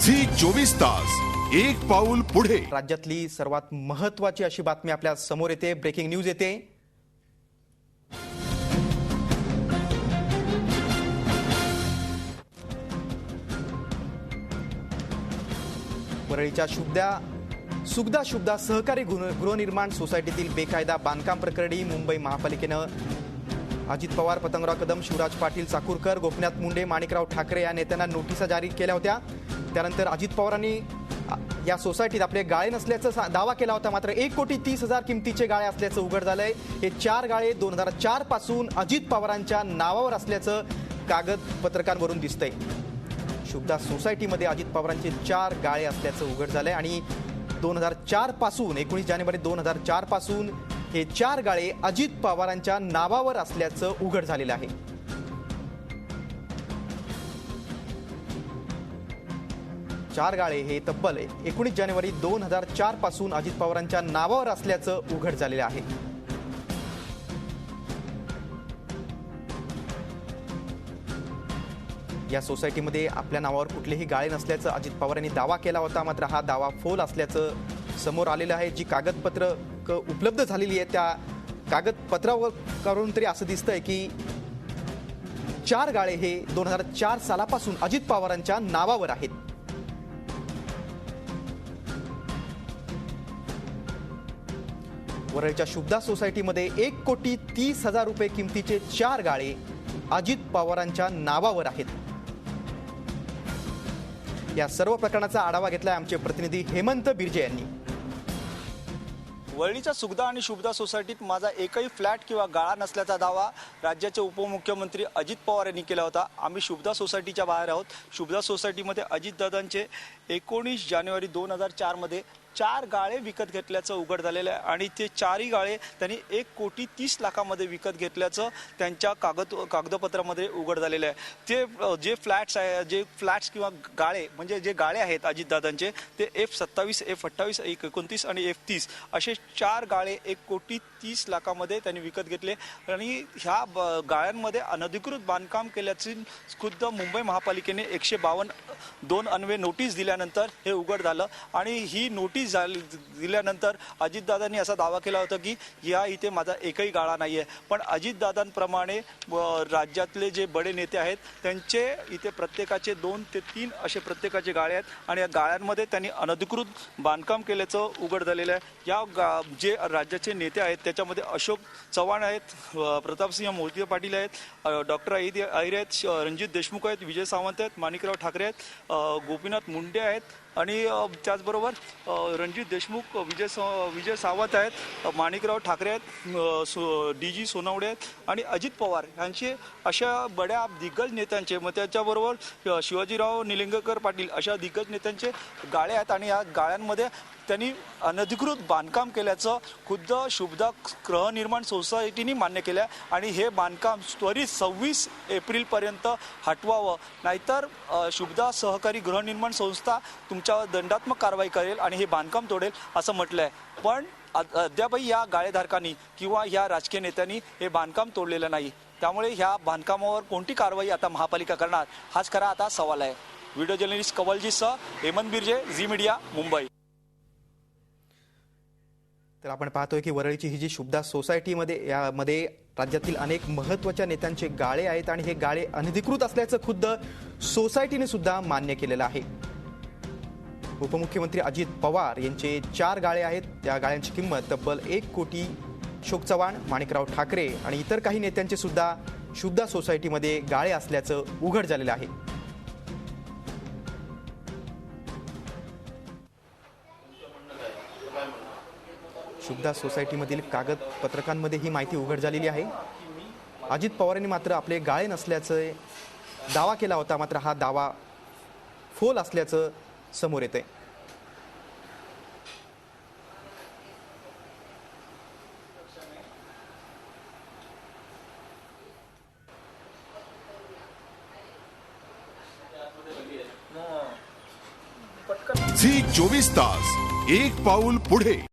Zee 24 तास एक पाऊल पुढे। राज्यातली सर्वात महत्त्वाची अशी बातमी आपल्या समोर येते। ब्रेकिंग न्यूज येते। वरळीच्या सुखदा सहकारी गृहनिर्माण सोसायटीतील बेकायदा बांधकाम प्रकरणी मुंबई महापालिकेनं अजित पवार, पतंगराव कदम, शिवराज पाटील चाकूरकर, गोपीनाथ मुंडे, माणिकराव ठाकरे या नेत्यांना नोटिसा जारी केल्या होत्या। त्यानंतर अजित पवारांनी या सोसायटीत आपले गाळे नसल्याचा दावा केला होता। मात्र 1,30,00,000 किमतीचे गाळे असल्याचं उघड झालंय। हे 4 गाळे 2004 पासून अजित पवारांच्या नावावर असल्याचं कागदपत्रकांवरून दिसतंय। शुभदा सोसायटीमध्ये अजित पवारांचे 4 गाळे असल्याचं उघड झालंय आणि 2004 पासून 19 जानेवारी 2004 पासून हे 4 गाळे अजित पवारांच्या नावावर असल्याचं उघड झालेलं आहे। चार गाळे हे तब्बल 19 जानेवारी 2004 पासून अजित पवारांच्या नावावर असल्याचं उघड झालेलं आहे। या सोसायटीमध्ये आपल्या नावावर कुठलेही गाळे नसल्याचं अजित पवारांनी दावा केला होता। मात्र हा दावा फोल असल्याचं समोर आलेलं आहे। जी कागदपत्र उपलब्ध झालेली आहे त्या कागदपत्रावर करून तरी असं दिसतंय की 4 गाळे हे 2004 सालापासून अजित पवारांच्या नावावर आहेत। वरळीच्या शुभदा सोसायटीमध्ये 1,30,00,000 रुपये किमतीचे 4 गाळे अजित पवारांच्या नावावर आहेत। या सर्व प्रकरणाचा आढावा घेतलाय आमचे प्रतिनिधी हेमंत बिर्जे यांनी। वरळीच्या सुखदा आणि शुभदा सोसायटीत माझा एकही फ्लॅट किंवा गाळा नसल्याचा दावा राज्याचे उपमुख्यमंत्री अजित पवार यांनी केला होता। आम्ही शुभदा सोसायटीच्या बाहेर आहोत। शुभदा सोसायटीमध्ये अजितदादांचे 19 जानेवारी 2004 मध्ये 4 गाळे विकत घेतल्याचं उघड झालेलं आहे आणि ते 4ही गाळे त्यांनी 1,30,00,000 विकत घेतल्याचं त्यांच्या कागदपत्रामध्ये उघड झालेलं आहे। ते जे फ्लॅट्स किंवा गाळे म्हणजे जे गाळे आहेत अजितदादांचे ते F27, F28, F29 आणि F30 असे 4 गाळे 1,30,00,000 त्यांनी विकत घेतले आणि ह्या गाळ्यांमध्ये अनधिकृत बांधकाम केल्याची खुद्द मुंबई महापालिकेने 152 अन्वये नोटीस दिल्यानंतर हे उघड झालं आणि ही नोटीस दिल्यानंतर अजितदादांनी असा दावा केला होता की या इथे माझा एकही गाळा नाहीये। पण अजितदादांप्रमाणे राज्यातले जे बडे नेते आहेत त्यांचे इथे प्रत्येकाचे 2 ते 3 असे प्रत्येकाचे गाळे आहेत आणि या गाळ्यांमध्ये त्यांनी अनधिकृत बांधकाम केल्याचं उघड झालेलं आहे। या जे राज्याचे नेते आहेत त्याच्यामध्ये अशोक चव्हाण आहेत, प्रतापसिंह मोहिते पाटील आहेत, डॉक्टर अहिर आहेत, रणजित देशमुख आहेत, विजय सावंत आहेत, माणिकराव ठाकरे आहेत, गोपीनाथ मुंडे आहेत आणि त्याचबरोबर रणजित देशमुख, विजय सावंत आहेत, माणिकराव ठाकरे आहेत, DG सोनवणे आहेत आणि अजित पवार यांचे अशा बड्या दिग्गज नेत्यांचे मग त्याच्याबरोबर शिवाजीराव निलंगेकर पाटील अशा दिग्गज नेत्यांचे गाळे आहेत आणि या गाळ्यांमध्ये त्यांनी अनधिकृत बांधकाम केल्याचं खुद्द शुभदा गृहनिर्माण सोसायटीने मान्य केलं आणि हे बांधकाम त्वरित 26 एप्रिलपर्यंत हटवावं, नाहीतर शुभदा सहकारी गृहनिर्माण संस्था तुमच्यावर दंडात्मक कारवाई करेल आणि हे बांधकाम तोडेल असं म्हटलं आहे। पण अद्यापही या गाळेधारकांनी किंवा या राजकीय नेत्यांनी हे बांधकाम तोडलेलं नाही। त्यामुळे ह्या बांधकामावर कोणती कारवाई आता महापालिका करणार हाच खरा आता सवाल आहे। व्हिडिओ जर्नलिस्ट कवलजीसह हेमंत बिर्जे, झी मीडिया, मुंबई। तर आपण पाहतोय की वरळीची ही जी शुभदा सोसायटीमध्ये राज्यातील अनेक महत्त्वाच्या नेत्यांचे गाळे आहेत आणि हे गाळे अनधिकृत असल्याचं खुद्द सोसायटीने सुद्धा मान्य केलेलं आहे। उपमुख्यमंत्री अजित पवार यांचे 4 गाळे आहेत। त्या गाळ्यांची किंमत तब्बल 1 कोटी। अशोक चव्हाण, माणिकराव ठाकरे आणि इतर काही नेत्यांचे सुद्धा शुभदा सोसायटीमध्ये गाळे असल्याचं उघड झालेलं आहे। शुभदा सोसायटीमधील कागदपत्रकांमध्ये ही माहिती उघड झालेली आहे। अजित पवारांनी मात्र आपले गाळे नसल्याचा दावा केला होता। मात्र हा दावा फोल असल्याचं समोर येतंय। झी 24 तास एक पाऊल पुढे।